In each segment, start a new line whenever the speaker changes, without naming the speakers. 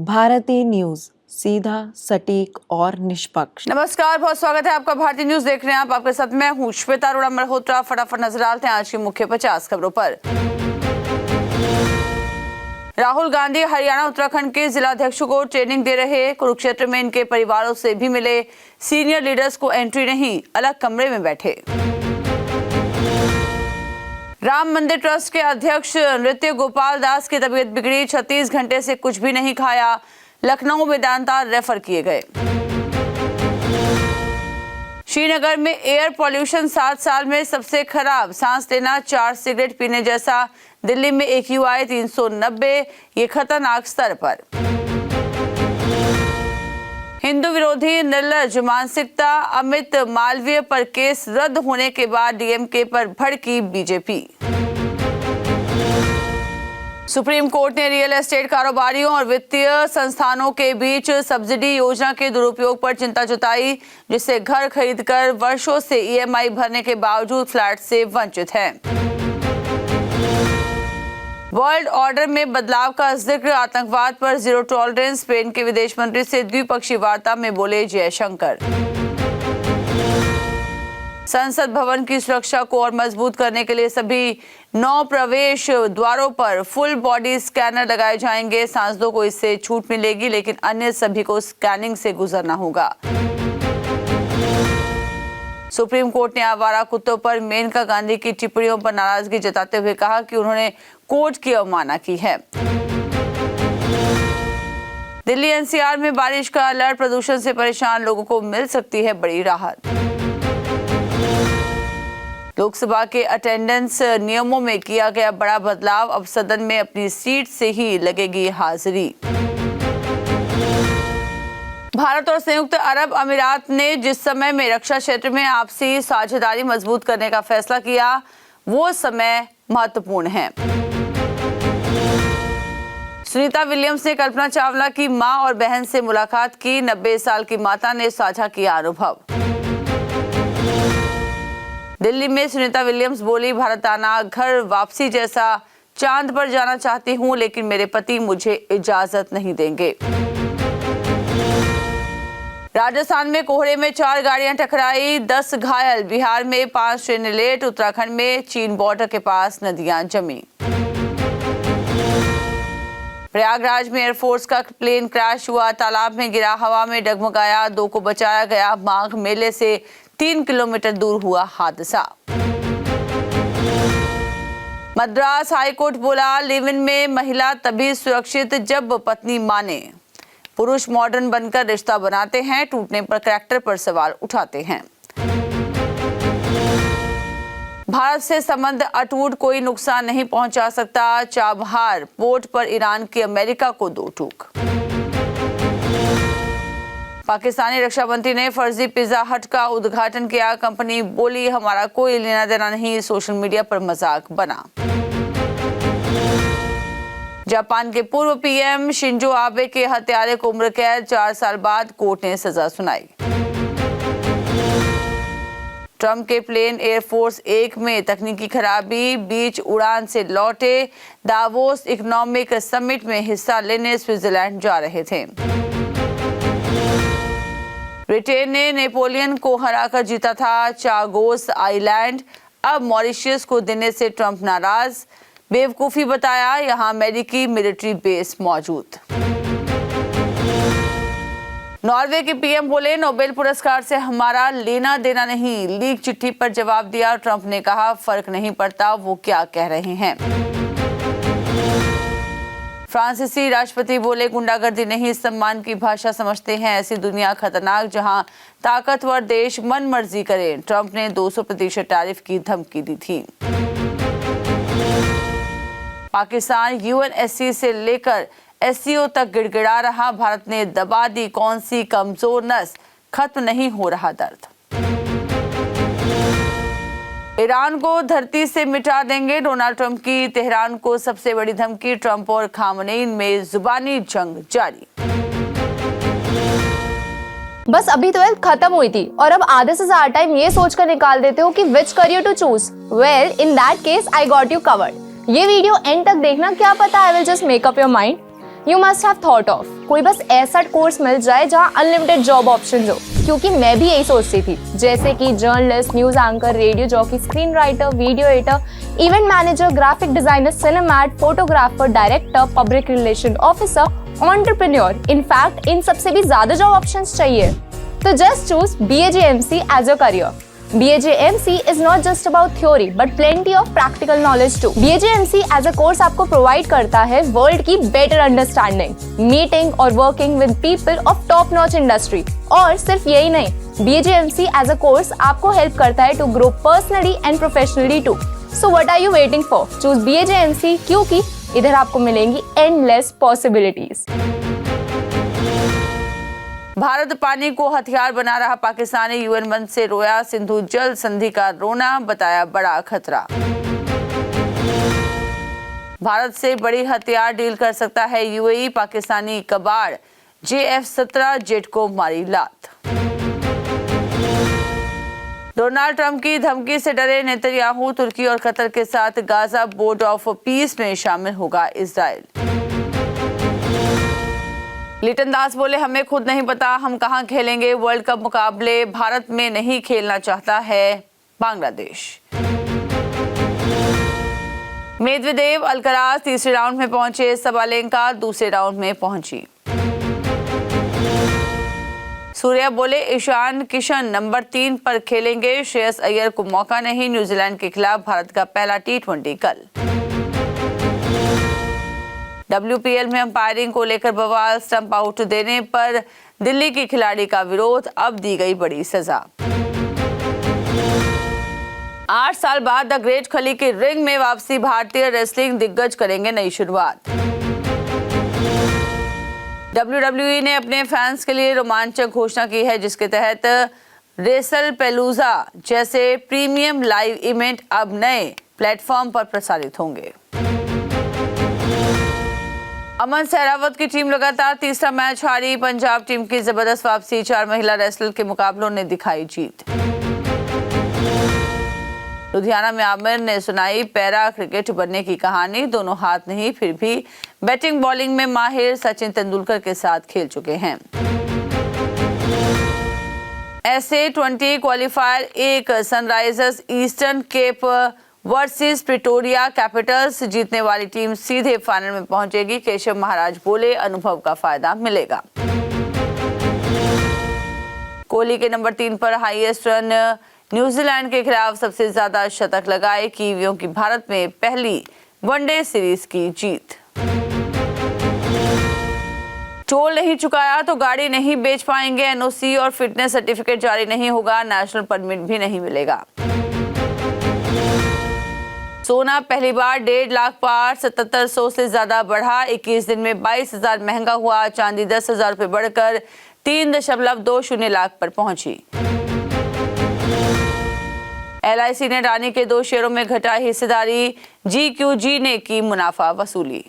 भारतीय न्यूज, सीधा, सटीक और निष्पक्ष।
नमस्कार, बहुत स्वागत है आपका। भारतीय न्यूज देख रहे हैं आप। आपके साथ मैं हूं श्वेता अरोड़ा मल्होत्रा। फटाफट नजर डालते हैं आज की मुख्य 50 खबरों पर। राहुल गांधी हरियाणा उत्तराखंड के जिलाध्यक्षों को ट्रेनिंग दे रहे। कुरुक्षेत्र में इनके परिवारों से भी मिले। सीनियर लीडर्स को एंट्री नहीं, अलग कमरे में बैठे। राम मंदिर ट्रस्ट के अध्यक्ष नृत्य गोपाल दास की तबीयत बिगड़ी। 36 घंटे से कुछ भी नहीं खाया। लखनऊ वेदांता रेफर किए गए। श्रीनगर में एयर पॉल्यूशन 7 साल में सबसे खराब। सांस लेना 4 सिगरेट पीने जैसा। दिल्ली में AQI 390, ये खतरनाक स्तर पर। हिंदू विरोधी निर्लज मानसिकता। अमित मालवीय पर केस रद्द होने के बाद DMK पर भड़की बीजेपी। सुप्रीम कोर्ट ने रियल एस्टेट कारोबारियों और वित्तीय संस्थानों के बीच सब्सिडी योजना के दुरुपयोग पर चिंता जताई, जिससे घर खरीदकर वर्षों से EMI भरने के बावजूद फ्लैट से वंचित हैं। वर्ल्ड ऑर्डर में बदलाव का जिक्र। आतंकवाद पर जीरो टॉलरेंस। स्पेन के विदेश मंत्री से द्विपक्षीय वार्ता में बोले जयशंकर। संसद भवन की सुरक्षा को और मजबूत करने के लिए सभी 9 प्रवेश द्वारों पर फुल बॉडी स्कैनर लगाए जाएंगे। सांसदों को इससे छूट मिलेगी, लेकिन अन्य सभी को स्कैनिंग से गुजरना होगा। सुप्रीम कोर्ट ने आवारा कुत्तों पर मेनका गांधी की टिप्पणियों पर नाराजगी जताते हुए कहा कि उन्होंने कोर्ट की अवमानना की है। दिल्ली NCR में बारिश का अलर्ट। प्रदूषण से परेशान लोगों को मिल सकती है बड़ी राहत। लोकसभा के अटेंडेंस नियमों में किया गया बड़ा बदलाव। अब सदन में अपनी सीट से ही लगेगी हाजिरी। भारत और संयुक्त अरब अमीरात ने जिस समय में रक्षा क्षेत्र में आपसी साझेदारी मजबूत करने का फैसला किया, वो समय महत्वपूर्ण है। सुनीता विलियम्स ने कल्पना चावला की मां और बहन से मुलाकात की। 90 साल की माता ने साझा किया अनुभव। दिल्ली में सुनीता विलियम्स बोली, भारत आना घर वापसी जैसा। चांद पर जाना चाहती हूं, लेकिन मेरे पति मुझे इजाजत नहीं देंगे। राजस्थान में कोहरे में 4 गाड़ियां टकराई, 10 घायल। बिहार में 5 ट्रेनें लेट। उत्तराखंड में चीन बॉर्डर के पास नदियां जमी। प्रयागराज में एयरफोर्स का प्लेन क्रैश हुआ। तालाब में गिरा, हवा में डगमगाया। 2 को बचाया गया। माघ मेले से 3 किलोमीटर दूर हुआ हादसा। मद्रास हाईकोर्ट बोला, लिव इन में महिला तभी सुरक्षित जब पत्नी माने। पुरुष मॉडर्न बनकर रिश्ता बनाते हैं, टूटने पर करैक्टर पर सवाल उठाते हैं। भारत से संबंध अटूट, कोई नुकसान नहीं पहुंचा सकता। चाबहार पोर्ट पर ईरान की अमेरिका को 2 टूक। पाकिस्तानी रक्षा मंत्री ने फर्जी पिज्जा हट का उद्घाटन किया। कंपनी बोली, हमारा कोई लेना देना नहीं। सोशल मीडिया पर मजाक बना। जापान के पूर्व PM शिंजो आबे के हत्यारे को उम्र कैद। 4 साल बाद कोर्ट ने सजा सुनाई। ट्रंप के प्लेन एयरफोर्स 1 में तकनीकी खराबी। बीच उड़ान से लौटे। दावोस इकोनॉमिक समिट में हिस्सा लेने स्विट्जरलैंड जा रहे थे। ब्रिटेन ने नेपोलियन को हराकर जीता था चागोस आइलैंड। अब मॉरिशस को देने से ट्रंप नाराज। बेवकूफी बताया, यहां अमेरिकी मिलिट्री बेस मौजूद। नॉर्वे के PM बोले, नोबेल पुरस्कार से हमारा लेना देना नहीं। लीक चिट्ठी पर जवाब दिया। ट्रंप ने कहा, फर्क नहीं पड़ता वो क्या कह रहे हैं। फ्रांसीसी राष्ट्रपति बोले, गुंडागर्दी नहीं, सम्मान की भाषा समझते हैं। ऐसी दुनिया खतरनाक जहां ताकतवर देश मनमर्जी करे। ट्रंप ने 200% टैरिफ की धमकी दी थी। पाकिस्तान UNSC से लेकर SCO तक गिड़गिड़ा रहा। भारत ने दबा दी कौन सी कमजोर नस, खत्म नहीं हो रहा दर्द। ईरान को धरती से मिटा देंगे। डोनाल्ड ट्रंप की तेहरान को सबसे बड़ी धमकी। ट्रंप और खामनेई में जुबानी जंग जारी।
बस अभी 12th खत्म हुई थी और अब आधे से ज्यादा टाइम ये सोचकर निकाल देते हो कि which career to choose. Well, in that case I got you covered. ये वीडियो एंड तक देखना, क्या पता I will just make up your mind. You must have thought of कोई बस ऐसा कोर्स मिल जाए जहाँ अनलिमिटेड जॉब ऑप्शंस हो, क्योंकि मैं भी यही सोचती थी, जैसे कि journalist, news anchor, radio jockey, screen writer, video editor, event manager, graphic designer, cinematographer, director, public relation officer, entrepreneur. In fact इन सबसे भी ज्यादा जॉब ऑप्शंस चाहिए। तो just choose BAJMC as your career. BAJMC is not just about theory but plenty of practical knowledge too. BAJMC as a course आपको provide करता है world की better understanding, meeting और working with people of top notch industry। और सिर्फ यही नहीं, BAJMC as a course आपको help करता है to grow personally and professionally too. So what are you waiting for? Choose BAJMC क्योंकि इधर आपको मिलेंगी endless possibilities।
भारत पानी को हथियार बना रहा पाकिस्तानी UN मंच से रोया, सिंधु जल संधि का रोना बताया बड़ा खतरा। भारत से बड़ी हथियार डील कर सकता है UAE, पाकिस्तानी कबाड़ JF-17 जेट को मारी लात। डोनाल्ड ट्रंप की धमकी से डरे नेतन्याहू, तुर्की और कतर के साथ गाजा बोर्ड ऑफ पीस में शामिल होगा इजराइल। लिटन दास बोले, हमें खुद नहीं पता हम कहां खेलेंगे वर्ल्ड कप मुकाबले, भारत में नहीं खेलना चाहता है बांग्लादेश। मेदवेदेव अल्कराज तीसरे राउंड में पहुंचे, सबालेंका दूसरे राउंड में पहुंची। सूर्या बोले, ईशान किशन नंबर 3 पर खेलेंगे, श्रेयस अय्यर को मौका नहीं, न्यूजीलैंड के खिलाफ भारत का पहला T20 कल। WPL में अंपायरिंग को लेकर बवाल, स्टंप आउट देने पर दिल्ली की खिलाड़ी का विरोध, अब दी गई बड़ी सजा। 8 साल बाद द ग्रेट खली की रिंग में वापसी, भारतीय रेसलिंग दिग्गज करेंगे नई शुरुआत। WWE ने अपने फैंस के लिए रोमांचक घोषणा की है, जिसके तहत रेसल पेलूजा जैसे प्रीमियम लाइव इवेंट अब नए प्लेटफॉर्म पर प्रसारित होंगे। अमन सहरावत की टीम लगातार तीसरा मैच हारी, पंजाब टीम की जबरदस्त वापसी, 4 महिला रेसलर के मुकाबलों ने दिखाई जीत। लुधियाना में आमिर ने सुनाई पैरा क्रिकेट बनने की कहानी, दोनों हाथ नहीं फिर भी बैटिंग बॉलिंग में माहिर, सचिन तेंदुलकर के साथ खेल चुके हैं। SA20 qualifier 1 Sunrisers Eastern Cape versus Pretoria Capitals, जीतने वाली टीम सीधे फाइनल में पहुंचेगी। केशव महाराज बोले, अनुभव का फायदा मिलेगा। कोहली के नंबर 3 पर हाईएस्ट रन, न्यूजीलैंड के खिलाफ सबसे ज्यादा शतक लगाए, कीवियों की भारत में पहली वनडे सीरीज की जीत। टोल नहीं चुकाया तो गाड़ी नहीं बेच पाएंगे, NOC और फिटनेस सर्टिफिकेट जारी नहीं होगा, नेशनल परमिट भी नहीं मिलेगा। सोना पहली बार 1.5 लाख पार, 7700 से ज्यादा बढ़ा, 21 दिन में 22,000 महंगा हुआ। चांदी 10,000 रुपए बढ़कर 3.20 लाख पर पहुंची। LIC ने रानी के 2 शेयरों में घटाई हिस्सेदारी, GQG ने की मुनाफा वसूली।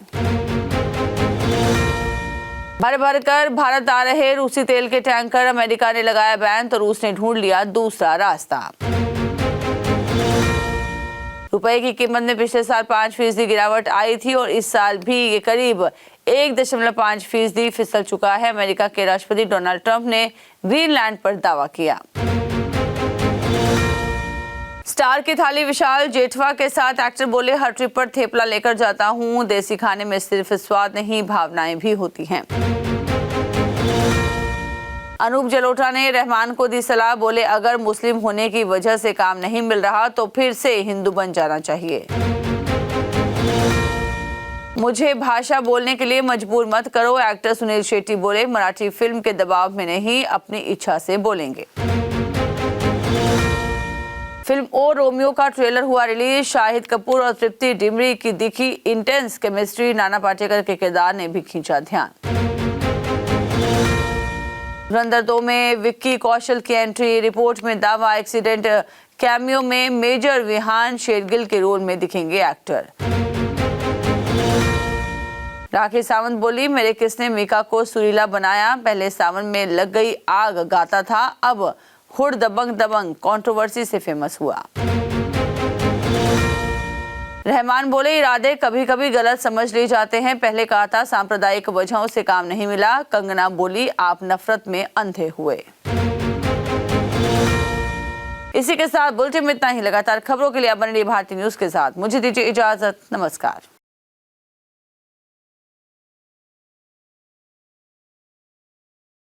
भर भर कर भारत आ रहे रूसी तेल के टैंकर, अमेरिका ने लगाया बैन तो रूस ने ढूंढ लिया दूसरा रास्ता। रुपए की कीमत में पिछले साल 5% गिरावट आई थी और इस साल भी ये करीब 1.5% फिसल चुका है। अमेरिका के राष्ट्रपति डोनाल्ड ट्रंप ने ग्रीनलैंड पर दावा किया। स्टार की थाली विशाल जेठवा के साथ एक्टर बोले, हर ट्रिप पर थेपला लेकर जाता हूँ, देसी खाने में सिर्फ स्वाद नहीं भावनाएं भी होती हैं। अनूप जलोटा ने रहमान को दी सलाह, बोले अगर मुस्लिम होने की वजह से काम नहीं मिल रहा तो फिर से हिंदू बन जाना चाहिए। मुझे भाषा बोलने के लिए मजबूर मत करो, एक्टर सुनील शेट्टी बोले, मराठी फिल्म के दबाव में नहीं अपनी इच्छा से बोलेंगे। फिल्म ओ रोमियो का ट्रेलर हुआ रिलीज, शाहिद कपूर और तृप्ति डिमरी की दिखी इंटेंस केमिस्ट्री, नाना पाटेकर के किरदार ने भी खींचा ध्यान। धुरंधर 2 में विक्की कौशल की एंट्री, रिपोर्ट में दावा, एक्सीडेंट कैमियो में मेजर विहान शेरगिल के रोल में दिखेंगे एक्टर। राखी सावंत बोली, मेरे किसने मीका को सुरीला बनाया, पहले सावन में लग गई आग गाता था, अब हुड दबंग दबंग कंट्रोवर्सी से फेमस हुआ। रहमान बोले, इरादे कभी कभी गलत समझ लिए जाते हैं। पहले कहा था सांप्रदायिक वजहों से काम नहीं मिला। कंगना बोली, आप नफरत में अंधे हुए। इसी के साथ बुलेटिन में इतना ही। लगातार खबरों के लिए आप बने रहिए भारतीय न्यूज के साथ। मुझे दीजिए इजाजत। नमस्कार।